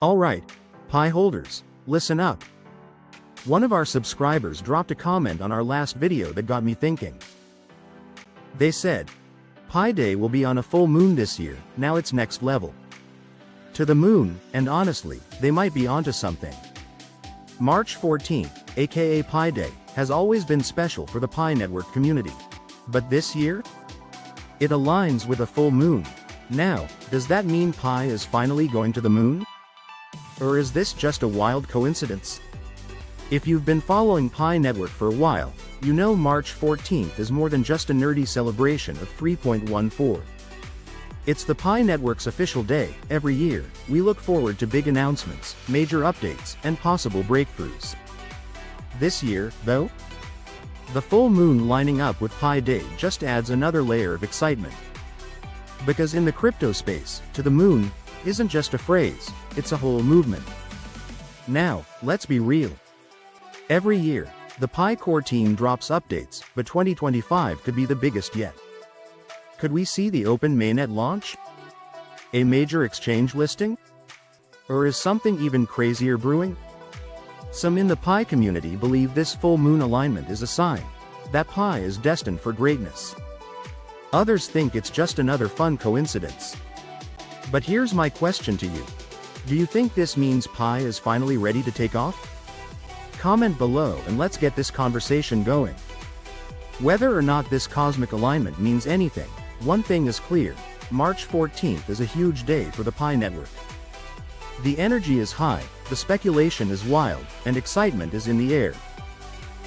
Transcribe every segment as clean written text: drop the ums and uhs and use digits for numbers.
Alright, Pi holders, listen up. One of our subscribers dropped a comment on our last video that got me thinking. They said, Pi Day will be on a full moon this year, now it's next level. To the moon, and honestly, they might be onto something. March 14th, aka Pi Day, has always been special for the Pi Network community. But this year? It aligns with a full moon. Now, does that mean Pi is finally going to the moon? Or is this just a wild coincidence? If you've been following Pi Network for a while, you know March 14th is more than just a nerdy celebration of 3.14. It's the Pi Network's official day. Every year, we look forward to big announcements, major updates, and possible breakthroughs. This year, though, the full moon lining up with Pi Day just adds another layer of excitement. Because in the crypto space, to the moon isn't just a phrase, it's a whole movement. Now, let's be real. Every year, the Pi core team drops updates, but 2025 could be the biggest yet. Could we see the open mainnet launch? A major exchange listing? Or is something even crazier brewing? Some in the Pi community believe this full moon alignment is a sign that Pi is destined for greatness. Others think it's just another fun coincidence. But here's my question to you. Do you think this means Pi is finally ready to take off? Comment below and let's get this conversation going. Whether or not this cosmic alignment means anything, one thing is clear: March 14th is a huge day for the Pi Network. The energy is high, the speculation is wild, and excitement is in the air.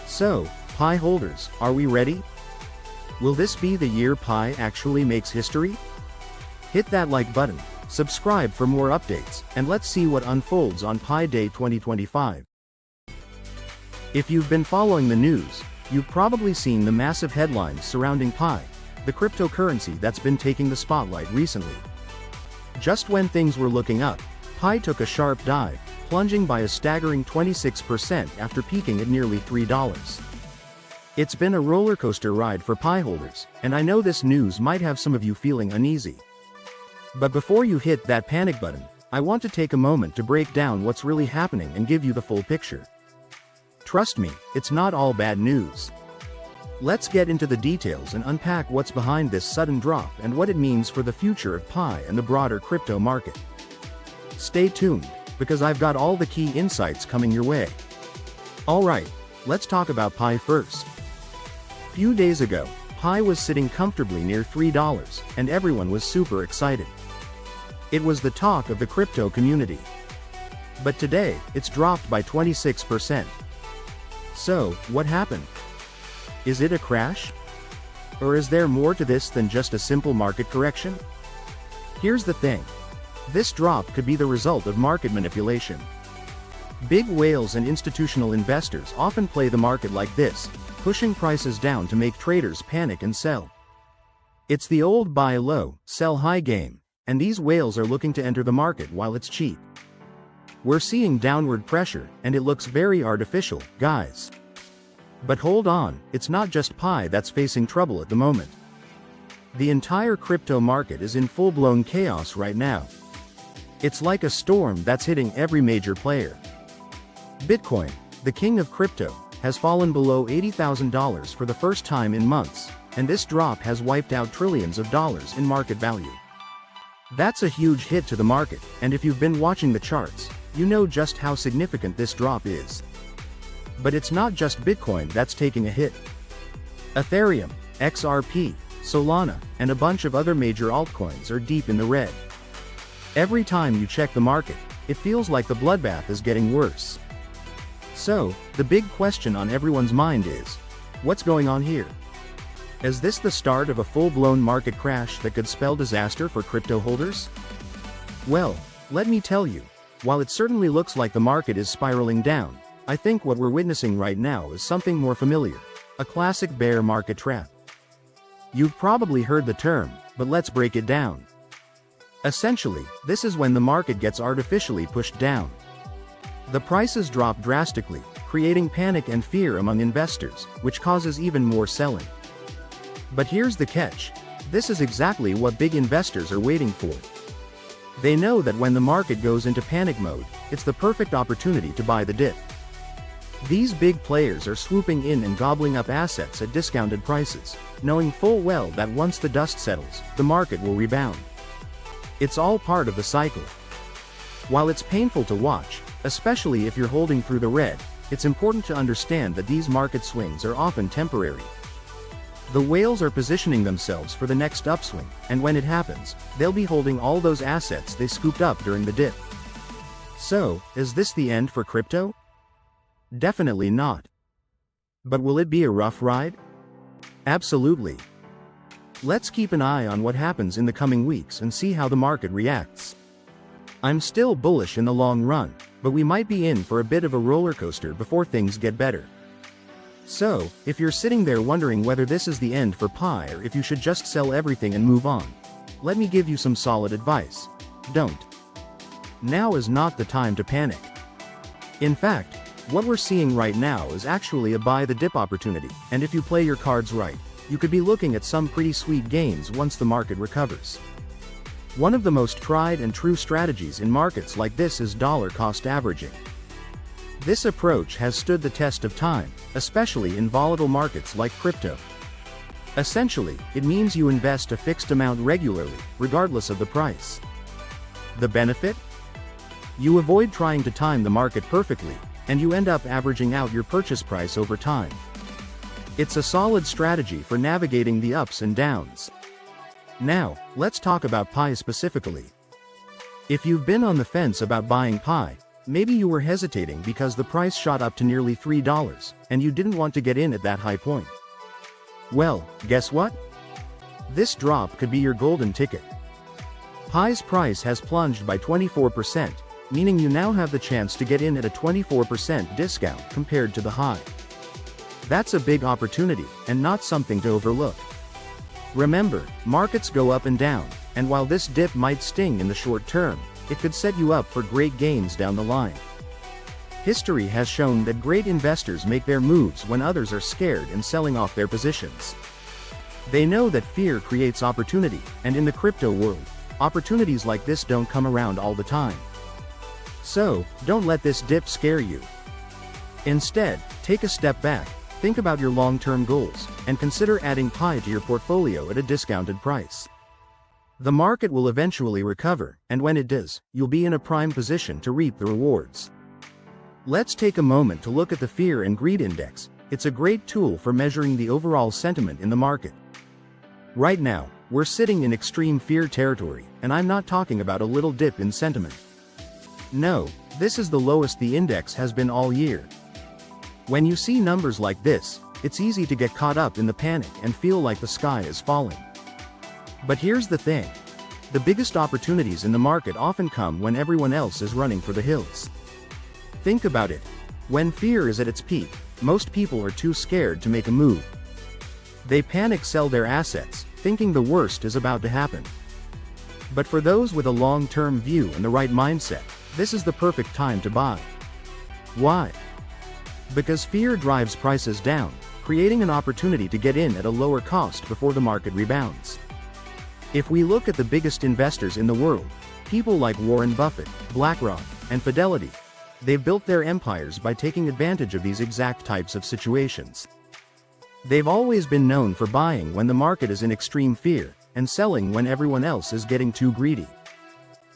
So, Pi holders, are we ready? Will this be the year Pi actually makes history? Hit that like button, subscribe for more updates, and let's see what unfolds on Pi Day 2025. If you've been following the news, you've probably seen the massive headlines surrounding Pi, the cryptocurrency that's been taking the spotlight recently. Just when things were looking up, Pi took a sharp dive, plunging by a staggering 26% after peaking at nearly $3. It's been a roller coaster ride for Pi holders, and I know this news might have some of you feeling uneasy. But before you hit that panic button, I want to take a moment to break down what's really happening and give you the full picture. Trust me, it's not all bad news. Let's get into the details and unpack what's behind this sudden drop and what it means for the future of Pi and the broader crypto market. Stay tuned, because I've got all the key insights coming your way. Alright, let's talk about Pi first. Few days ago, Pi was sitting comfortably near $3, and everyone was super excited. It was the talk of the crypto community. But today, it's dropped by 26%. So, what happened? Is it a crash? Or is there more to this than just a simple market correction? Here's the thing. This drop could be the result of market manipulation. Big whales and institutional investors often play the market like this, pushing prices down to make traders panic and sell. It's the old buy low, sell high game, and these whales are looking to enter the market while it's cheap. We're seeing downward pressure, and it looks very artificial, guys. But hold on, it's not just Pi that's facing trouble at the moment. The entire crypto market is in full-blown chaos right now. It's like a storm that's hitting every major player. Bitcoin, the king of crypto, has fallen below $80,000 for the first time in months, and this drop has wiped out trillions of dollars in market value. That's a huge hit to the market, and if you've been watching the charts, you know just how significant this drop is. But it's not just Bitcoin that's taking a hit. Ethereum, XRP, Solana, and a bunch of other major altcoins are deep in the red. Every time you check the market, it feels like the bloodbath is getting worse. So, the big question on everyone's mind is, what's going on here? Is this the start of a full-blown market crash that could spell disaster for crypto holders? Well, let me tell you, while it certainly looks like the market is spiraling down, I think what we're witnessing right now is something more familiar, a classic bear market trap. You've probably heard the term, but let's break it down. Essentially, this is when the market gets artificially pushed down. The prices drop drastically, creating panic and fear among investors, which causes even more selling. But here's the catch. This is exactly what big investors are waiting for. They know that when the market goes into panic mode, it's the perfect opportunity to buy the dip. These big players are swooping in and gobbling up assets at discounted prices, knowing full well that once the dust settles, the market will rebound. It's all part of the cycle. While it's painful to watch, especially if you're holding through the red, it's important to understand that these market swings are often temporary. The whales are positioning themselves for the next upswing, and when it happens, they'll be holding all those assets they scooped up during the dip. So, is this the end for crypto? Definitely not. But will it be a rough ride? Absolutely. Let's keep an eye on what happens in the coming weeks and see how the market reacts. I'm still bullish in the long run, but we might be in for a bit of a roller coaster before things get better. So, if you're sitting there wondering whether this is the end for Pi or if you should just sell everything and move on, let me give you some solid advice. Don't. Now is not the time to panic. In fact, what we're seeing right now is actually a buy the dip opportunity, and if you play your cards right, you could be looking at some pretty sweet gains once the market recovers. One of the most tried and true strategies in markets like this is dollar cost averaging. This approach has stood the test of time, especially in volatile markets like crypto. Essentially, it means you invest a fixed amount regularly, regardless of the price. The benefit? You avoid trying to time the market perfectly, and you end up averaging out your purchase price over time. It's a solid strategy for navigating the ups and downs. Now, let's talk about Pi specifically. If you've been on the fence about buying Pi, maybe you were hesitating because the price shot up to nearly $3, and you didn't want to get in at that high point. Well, guess what? This drop could be your golden ticket. Pi's price has plunged by 24%, meaning you now have the chance to get in at a 24% discount compared to the high. That's a big opportunity, and not something to overlook. Remember, markets go up and down, and while this dip might sting in the short term, it could set you up for great gains down the line. History has shown that great investors make their moves when others are scared and selling off their positions. They know that fear creates opportunity, and in the crypto world, opportunities like this don't come around all the time. So, don't let this dip scare you. Instead, take a step back, think about your long-term goals, and consider adding Pi to your portfolio at a discounted price. The market will eventually recover, and when it does, you'll be in a prime position to reap the rewards. Let's take a moment to look at the Fear and Greed Index. It's a great tool for measuring the overall sentiment in the market. Right now, we're sitting in extreme fear territory, and I'm not talking about a little dip in sentiment. No, this is the lowest the index has been all year. When you see numbers like this, it's easy to get caught up in the panic and feel like the sky is falling. But here's the thing. The biggest opportunities in the market often come when everyone else is running for the hills. Think about it. When fear is at its peak, most people are too scared to make a move. They panic sell their assets, thinking the worst is about to happen. But for those with a long-term view and the right mindset, this is the perfect time to buy. Why? Because fear drives prices down, creating an opportunity to get in at a lower cost before the market rebounds. If we look at the biggest investors in the world, people like Warren Buffett, BlackRock, and Fidelity, they've built their empires by taking advantage of these exact types of situations. They've always been known for buying when the market is in extreme fear, and selling when everyone else is getting too greedy.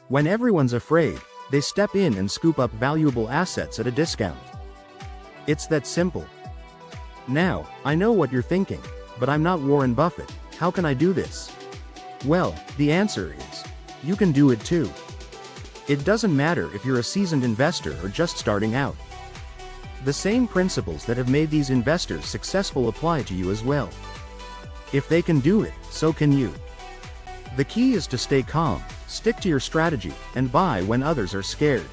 When everyone's afraid, they step in and scoop up valuable assets at a discount. It's that simple. Now, I know what you're thinking, but I'm not Warren Buffett, how can I do this? Well, the answer is, you can do it too. It doesn't matter if you're a seasoned investor or just starting out. The same principles that have made these investors successful apply to you as well. If they can do it, so can you. The key is to stay calm, stick to your strategy, and buy when others are scared.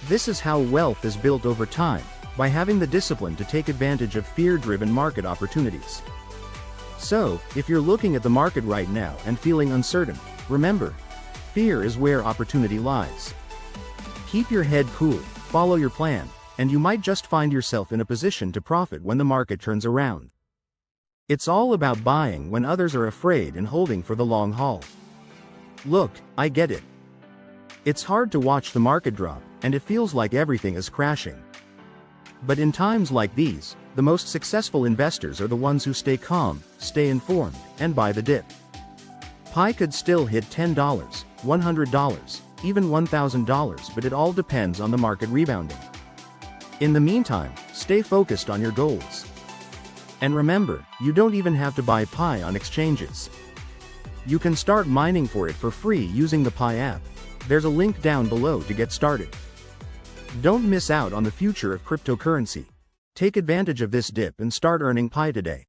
This is how wealth is built over time, by having the discipline to take advantage of fear-driven market opportunities. So, if you're looking at the market right now and feeling uncertain, remember, fear is where opportunity lies. Keep your head cool, follow your plan, and you might just find yourself in a position to profit when the market turns around. It's all about buying when others are afraid and holding for the long haul. Look, I get it. It's hard to watch the market drop, and it feels like everything is crashing. But in times like these, the most successful investors are the ones who stay calm, stay informed, and buy the dip. Pi could still hit $10, $100, even $1,000, but it all depends on the market rebounding. In the meantime, stay focused on your goals. And remember, you don't even have to buy Pi on exchanges. You can start mining for it for free using the Pi app. There's a link down below to get started. Don't miss out on the future of cryptocurrency. Take advantage of this dip and start earning Pi today.